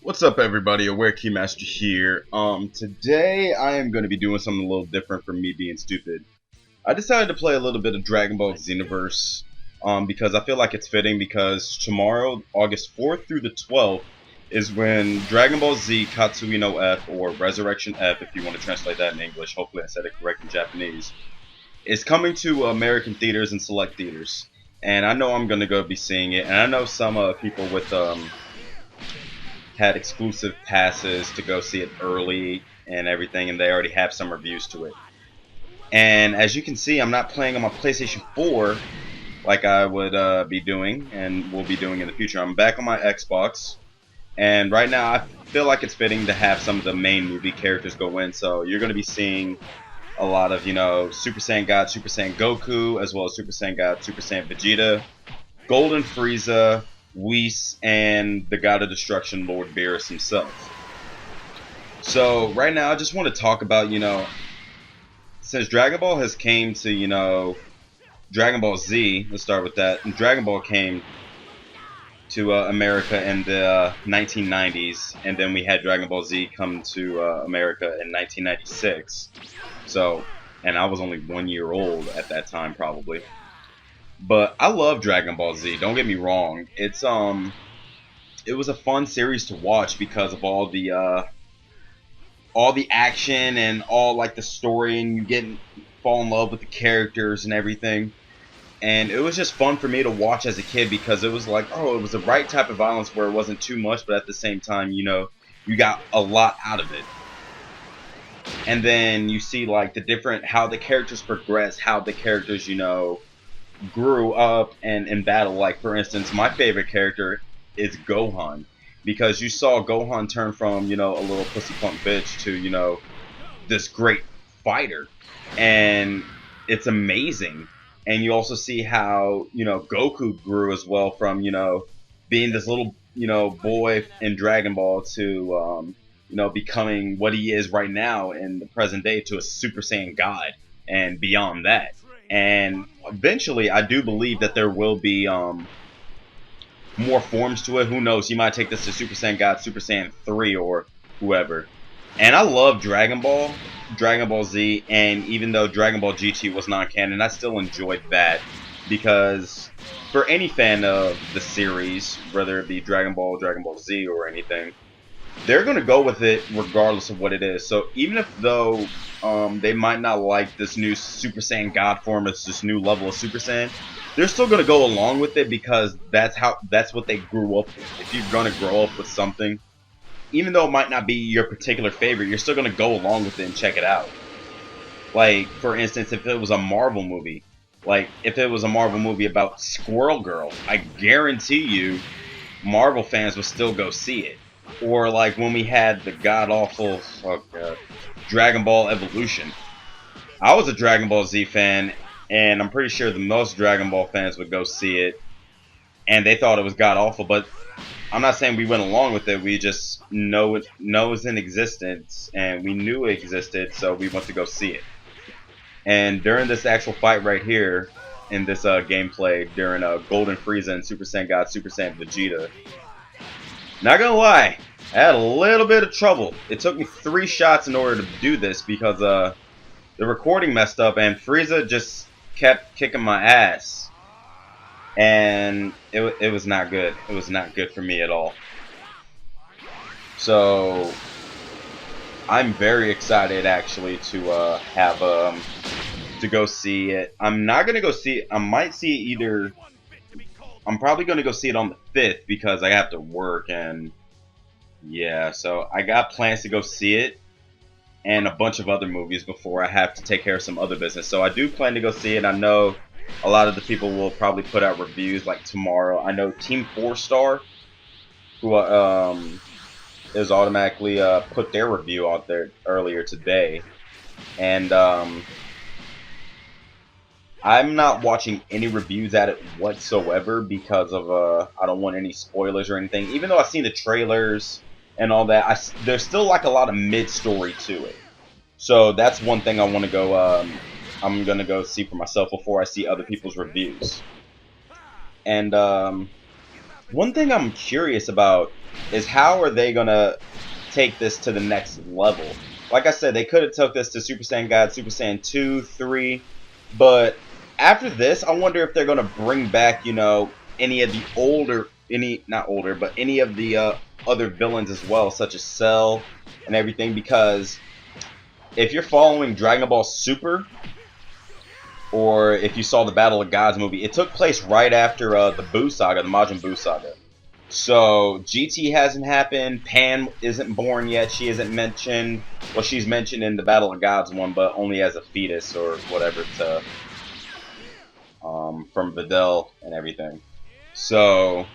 What's up, everybody? Aware Keymaster here. Today I am going to be doing something a little different from me being stupid. I decided to play a little bit of Dragon Ball Xenoverse, because I feel like it's fitting because tomorrow, August 4th through the 12th, is when Dragon Ball Z Katsui no F, or Resurrection F if you want to translate that in English, hopefully I said it correct in Japanese, is coming to American theaters and select theaters. And I know I'm going to go be seeing it, and I know some people with had exclusive passes to go see it early and everything, and they already have some reviews to it. And as you can see, I'm not playing on my PlayStation 4 like I would be doing and will be doing in the future. I'm back on my Xbox, and right now I feel like it's fitting to have some of the main movie characters go in. So you're going to be seeing a lot of, Super Saiyan God, Super Saiyan Goku, as well as Super Saiyan God, Super Saiyan Vegeta, Golden Frieza, Whis, and the God of Destruction, Lord Beerus himself. So right now, I just want to talk about, since Dragon Ball has came to, Dragon Ball Z. Let's start with that. And Dragon Ball came to America in the 1990s, and then we had Dragon Ball Z come to America in 1996. So, and I was only 1 year old at that time, probably. But I love Dragon Ball Z. Don't get me wrong. It was a fun series to watch because of all the action and all like the story, and you fall in love with the characters and everything. And it was just fun for me to watch as a kid because it was like, oh, it was the right type of violence where it wasn't too much, but at the same time, you got a lot out of it. And then you see like how the characters progress, how the characters, grew up and in battle. Like, for instance, my favorite character is Gohan, because you saw Gohan turn from, a little pussy punk bitch to, this great fighter. And it's amazing. And you also see how, Goku grew as well from, being this little, boy in Dragon Ball to, becoming what he is right now in the present day, to a Super Saiyan God and beyond that. And eventually, I do believe that there will be more forms to it. Who knows? He might take this to Super Saiyan God, Super Saiyan 3, or whoever. And I love Dragon Ball Z, and even though Dragon Ball GT was non-canon, I still enjoyed that, because for any fan of the series, whether it be Dragon Ball Z, or anything, they're going to go with it regardless of what it is. So even if though they might not like this new Super Saiyan God form, it's this new level of Super Saiyan, they're still going to go along with it because that's what they grew up with. If you're going to grow up with something, even though it might not be your particular favorite, you're still going to go along with it and check it out. Like, for instance, if it was a Marvel movie, about Squirrel Girl, I guarantee you Marvel fans would still go see it. Or like when we had the god-awful Dragon Ball Evolution. I was a Dragon Ball Z fan, and I'm pretty sure the most Dragon Ball fans would go see it, and they thought it was god-awful, but I'm not saying we went along with it. We just know it was in existence, and we knew it existed, so we went to go see it. And during this actual fight right here, in this gameplay, during Golden Frieza and Super Saiyan God, Super Saiyan Vegeta, not gonna lie, I had a little bit of trouble. It took me 3 shots in order to do this because the recording messed up and Frieza just kept kicking my ass. And it was not good. It was not good for me at all. So I'm very excited actually to have to go see it. I'm not gonna go see it. I might see it either. I'm probably gonna go see it on the 5th because I have to work, and yeah, so I got plans to go see it and a bunch of other movies before I have to take care of some other business. So I do plan to go see it. I know a lot of the people will probably put out reviews like tomorrow. I know Team 4 Star, who is automatically put their review out there earlier today, and I'm not watching any reviews at it whatsoever because of I don't want any spoilers or anything. Even though I've seen the trailers and all that, there's still like a lot of mid-story to it. So that's one thing I want to go. I'm gonna go see for myself before I see other people's reviews. And one thing I'm curious about is how are they gonna take this to the next level? Like I said, they could have took this to Super Saiyan God, Super Saiyan 2, 3, but after this, I wonder if they're gonna bring back, you know, any of the older, not older, but any of the other villains as well, such as Cell and everything, because if you're following Dragon Ball Super, or if you saw the Battle of Gods movie, it took place right after the Buu saga, the Majin Buu saga. So GT hasn't happened. Pan isn't born yet. She isn't mentioned. Well, she's mentioned in the Battle of Gods one, but only as a fetus or whatever to from Videl and everything. So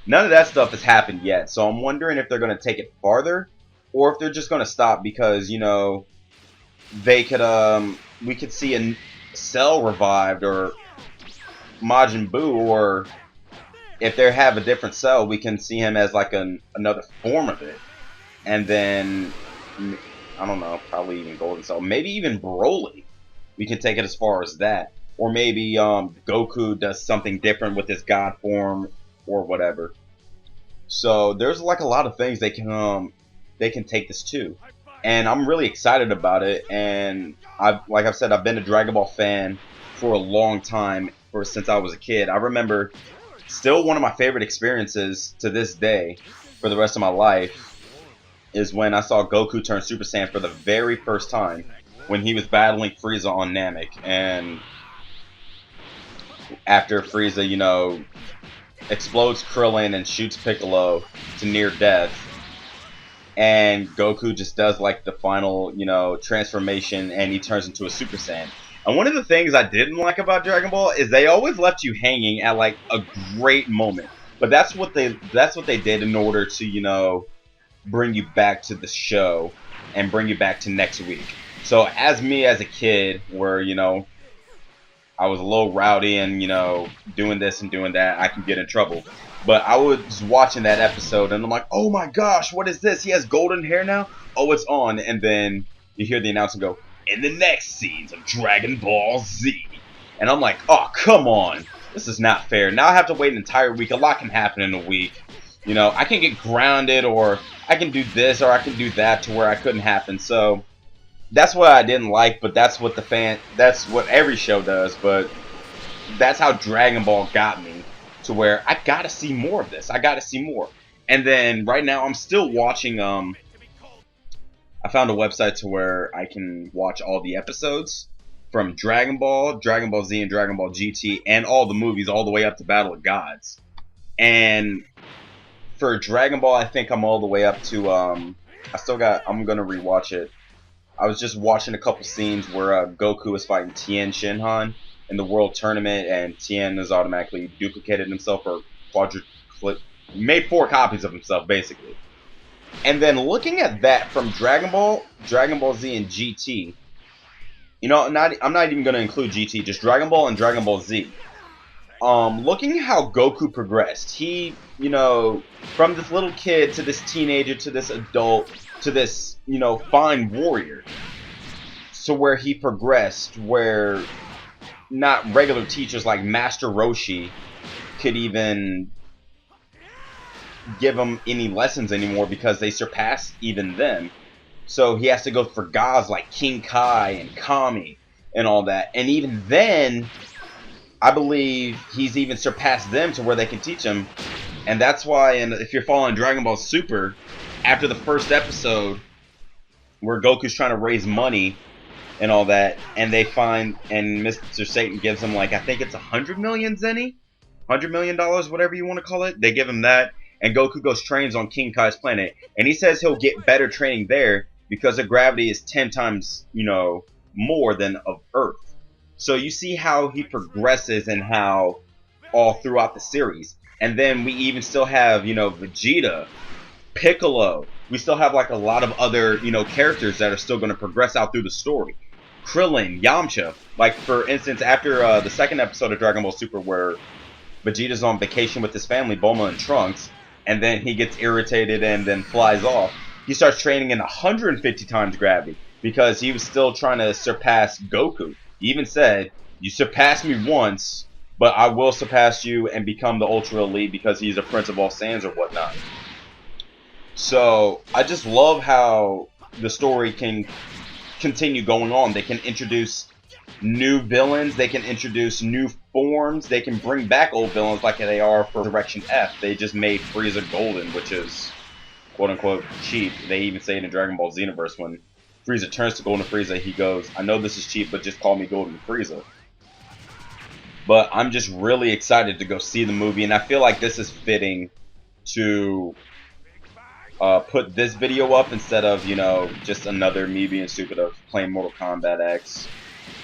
none of that stuff has happened yet. So I'm wondering if they're going to take it farther, or if they're just going to stop because, you know, they could we could see a Cell revived or Majin Buu, or if they have a different Cell, we can see him as like another form of it. And then, I don't know, probably even Golden Cell. Maybe even Broly. We can take it as far as that. Or maybe Goku does something different with his God form or whatever. So there's like a lot of things they can take this to. And I'm really excited about it. And like I've said, I've been a Dragon Ball fan for a long time, since I was a kid. I remember, still one of my favorite experiences to this day, for the rest of my life, is when I saw Goku turn Super Saiyan for the very first time, when he was battling Frieza on Namek. And after Frieza, you know, explodes Krillin and shoots Piccolo to near death, and Goku just does like the final, you know, transformation, and he turns into a Super Saiyan. And one of the things I didn't like about Dragon Ball is they always left you hanging at like a great moment. But that's what they did in order to, you know, bring you back to the show and bring you back to next week. So as a kid, where, you know, I was a little rowdy and, you know, doing this and doing that, I can get in trouble. But I was watching that episode and I'm like, oh my gosh, what is this? He has golden hair now? Oh, it's on. And then you hear the announcer go, in the next scenes of Dragon Ball Z. And I'm like, oh, come on. This is not fair. Now I have to wait an entire week. A lot can happen in a week. You know, I can get grounded, or I can do this, or I can do that to where I couldn't happen. So that's what I didn't like, but that's what that's what every show does. But that's how Dragon Ball got me to where I gotta see more of this. I gotta see more. And then right now I'm still watching, I found a website to where I can watch all the episodes from Dragon Ball, Dragon Ball Z, and Dragon Ball GT, and all the movies all the way up to Battle of Gods. And for Dragon Ball, I think I'm all the way up to, I'm gonna rewatch it. I was just watching a couple scenes where Goku was fighting Tien Shinhan in the World Tournament, and Tien has automatically duplicated himself, or made 4 copies of himself, basically. And then looking at that from Dragon Ball, Dragon Ball Z, and GT, you know, I'm not even going to include GT, just Dragon Ball and Dragon Ball Z. Looking how Goku progressed, he, you know, from this little kid to this teenager to this adult to this, you know, fine warrior, so where he progressed, where not regular teachers like Master Roshi could even give him any lessons anymore because they surpassed even them. So he has to go for gods like King Kai and Kami and all that. And even then, I believe he's even surpassed them to where they can teach him. And that's why, and if you're following Dragon Ball Super, after the first episode where Goku's trying to raise money and all that, and they find, and Mr. Satan gives him, like, I think it's 100 million zenny? $100 million, whatever you want to call it. They give him that, and Goku goes trains on King Kai's planet. And he says he'll get better training there because the gravity is 10 times, you know, more than of Earth. So you see how he progresses and how all throughout the series. And then we even still have, you know, Vegeta, Piccolo. We still have like a lot of other, you know, characters that are still going to progress out through the story. Krillin, Yamcha. Like, for instance, after the second episode of Dragon Ball Super where Vegeta's on vacation with his family, Bulma and Trunks, and then he gets irritated and then flies off, he starts training in 150 times gravity because he was still trying to surpass Goku. He even said, you surpassed me once, but I will surpass you and become the Ultra Elite because he's a Prince of all Saiyans or whatnot. So I just love how the story can continue going on. They can introduce new villains, they can introduce new forms, they can bring back old villains like they are for Direction F. They just made Frieza golden, which is quote unquote cheap. They even say it in Dragon Ball Xenoverse when Frieza turns to Golden Frieza, he goes, "I know this is cheap, but just call me Golden Frieza." But I'm just really excited to go see the movie, and I feel like this is fitting to put this video up instead of, you know, just another me being stupid of playing Mortal Kombat X,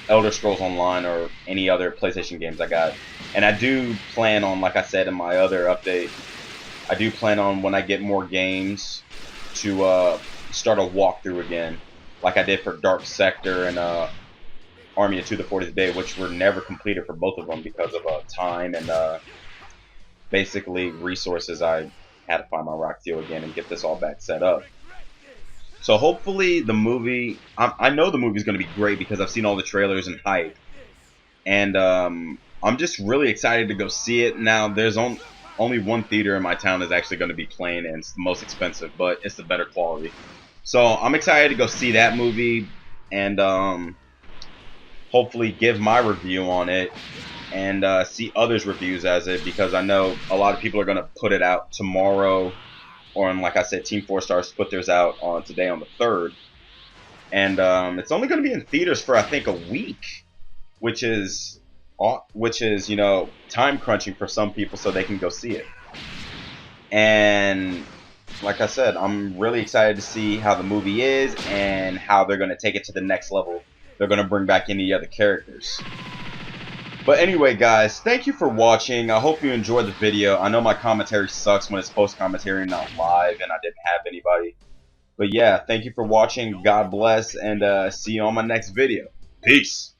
Elder Scrolls Online, or any other PlayStation games I got. And I do plan on, like I said in my other update, I do plan on when I get more games to start a walkthrough again, like I did for Dark Sector and Army of 2 the 40th Day, which were never completed for both of them because of time and basically resources. I had to find my Rock Steel again and get this all back set up. So hopefully the movie, I know the movie's going to be great because I've seen all the trailers and hype. And I'm just really excited to go see it. Now, there's only one theater in my town that's actually going to be playing, and it's the most expensive, but it's the better quality. So I'm excited to go see that movie and hopefully give my review on it and see others' reviews as it, because I know a lot of people are going to put it out tomorrow, or like I said, Team 4 Stars put theirs out on today on the 3rd. And it's only going to be in theaters for, I think, a week, which is, you know, time crunching for some people so they can go see it. And like I said, I'm really excited to see how the movie is and how they're going to take it to the next level. They're going to bring back any other characters. But anyway, guys, thank you for watching. I hope you enjoyed the video. I know my commentary sucks when it's post-commentary, not live, and I didn't have anybody. But yeah, thank you for watching. God bless, and see you on my next video. Peace.